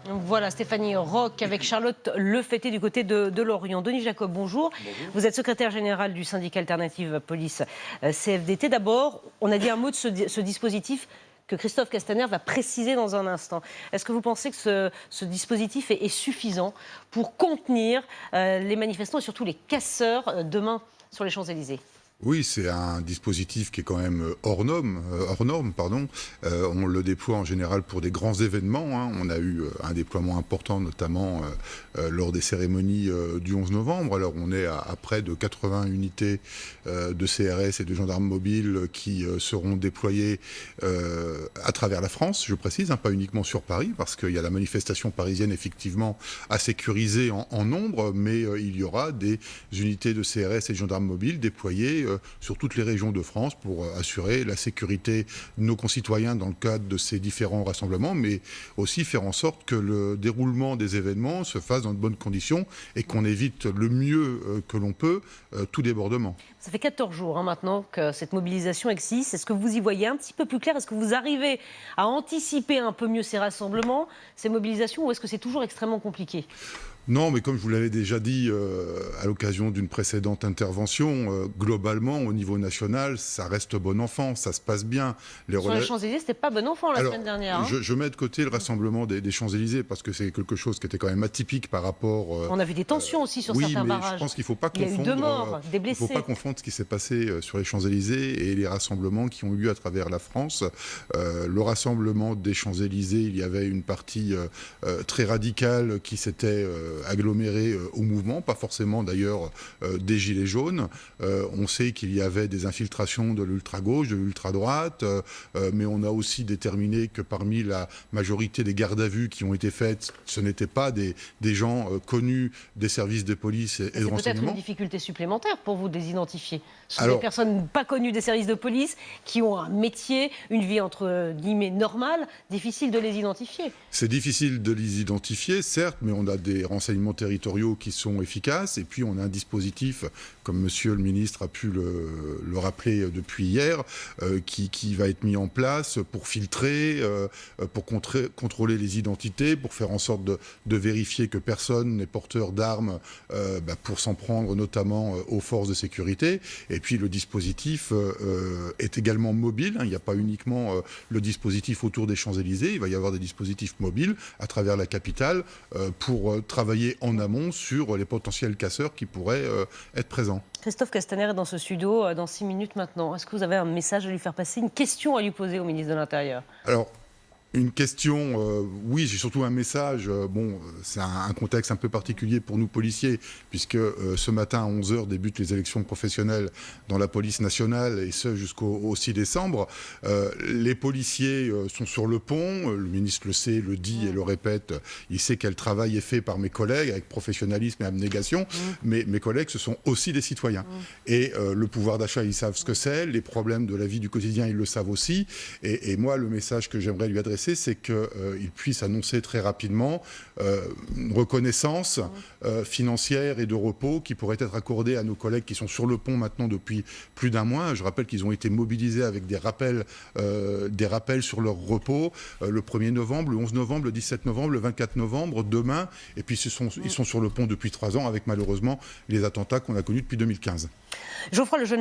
Voilà, Stéphanie Roch avec Charlotte Lefetté du côté de Lorient. Denis Jacob, bonjour. Vous êtes secrétaire général du syndicat Alternative Police CFDT. D'abord, on a dit un mot de ce dispositif que Christophe Castaner va préciser dans un instant. Est-ce que vous pensez que ce dispositif est suffisant pour contenir les manifestants et surtout les casseurs demain sur les Champs-Élysées ? Oui, c'est un dispositif qui est quand même hors norme. On le déploie en général pour des grands événements. On a eu un déploiement important, notamment lors des cérémonies du 11 novembre. Alors on est à près de 80 unités de CRS et de gendarmes mobiles qui seront déployées à travers la France, je précise, pas uniquement sur Paris, parce qu'il y a la manifestation parisienne effectivement à sécuriser en nombre, mais il y aura des unités de CRS et de gendarmes mobiles déployées sur toutes les régions de France pour assurer la sécurité de nos concitoyens dans le cadre de ces différents rassemblements, mais aussi faire en sorte que le déroulement des événements se fasse dans de bonnes conditions et qu'on évite le mieux que l'on peut tout débordement. Ça fait 14 jours maintenant que cette mobilisation existe. Est-ce que vous y voyez un petit peu plus clair ? Est-ce que vous arrivez à anticiper un peu mieux ces rassemblements, ces mobilisations, ou est-ce que c'est toujours extrêmement compliqué ? Non, mais comme je vous l'avais déjà dit à l'occasion d'une précédente intervention, globalement, au niveau national, ça reste bon enfant, ça se passe bien. Sur les Champs-Élysées, c'était pas bon enfant la semaine dernière. Je mets de côté le rassemblement des Champs-Élysées parce que c'est quelque chose qui était quand même atypique par rapport... On a vu des tensions aussi sur certains barrages. Oui, mais je pense qu'il ne faut pas confondre... Il y a eu 2 morts, des blessés. Il ne faut pas confondre ce qui s'est passé sur les Champs-Élysées et les rassemblements qui ont eu lieu à travers la France. Le rassemblement des Champs-Élysées, il y avait une partie très radicale qui s'était agglomérés au mouvement, pas forcément d'ailleurs des gilets jaunes. On sait qu'il y avait des infiltrations de l'ultra-gauche, de l'ultra-droite, mais on a aussi déterminé que parmi la majorité des gardes à vue qui ont été faites, ce n'étaient pas des gens connus des services de police et de renseignement. C'est peut-être une difficulté supplémentaire pour vous de les identifier. Ce sont des personnes pas connues des services de police qui ont un métier, une vie entre guillemets normale, difficile de les identifier. C'est difficile de les identifier, certes, mais on a des renseignements territoriaux qui sont efficaces et puis on a un dispositif, comme monsieur le ministre a pu le rappeler depuis hier, qui va être mis en place pour filtrer, pour contrôler les identités, pour faire en sorte de vérifier que personne n'est porteur d'armes pour s'en prendre notamment aux forces de sécurité. Et puis le dispositif est également mobile, il n'y a pas uniquement le dispositif autour des Champs-Élysées, il va y avoir des dispositifs mobiles à travers la capitale pour travailler en amont sur les potentiels casseurs qui pourraient être présents. Christophe Castaner est dans ce studio dans 6 minutes maintenant. Est-ce que vous avez un message à lui faire passer, une question à lui poser au ministre de l'Intérieur ? Alors, une question, oui, j'ai surtout un message. C'est un contexte un peu particulier pour nous policiers, puisque ce matin à 11h débutent les élections professionnelles dans la police nationale, et ce jusqu'au 6 décembre. Les policiers sont sur le pont, le ministre le sait, le dit et le répète, il sait quel travail est fait par mes collègues, avec professionnalisme et abnégation, mais mes collègues, ce sont aussi des citoyens. Et le pouvoir d'achat, ils savent ce que c'est, les problèmes de la vie du quotidien, ils le savent aussi, et moi, le message que j'aimerais lui adresser, c'est qu'il puisse annoncer très rapidement une reconnaissance financière et de repos qui pourrait être accordée à nos collègues qui sont sur le pont maintenant depuis plus d'1 mois. Je rappelle qu'ils ont été mobilisés avec des rappels sur leur repos le 1er novembre, le 11 novembre, le 17 novembre, le 24 novembre, demain. Et puis ils sont sur le pont depuis 3 ans avec malheureusement les attentats qu'on a connus depuis 2015. Geoffroy Lejeune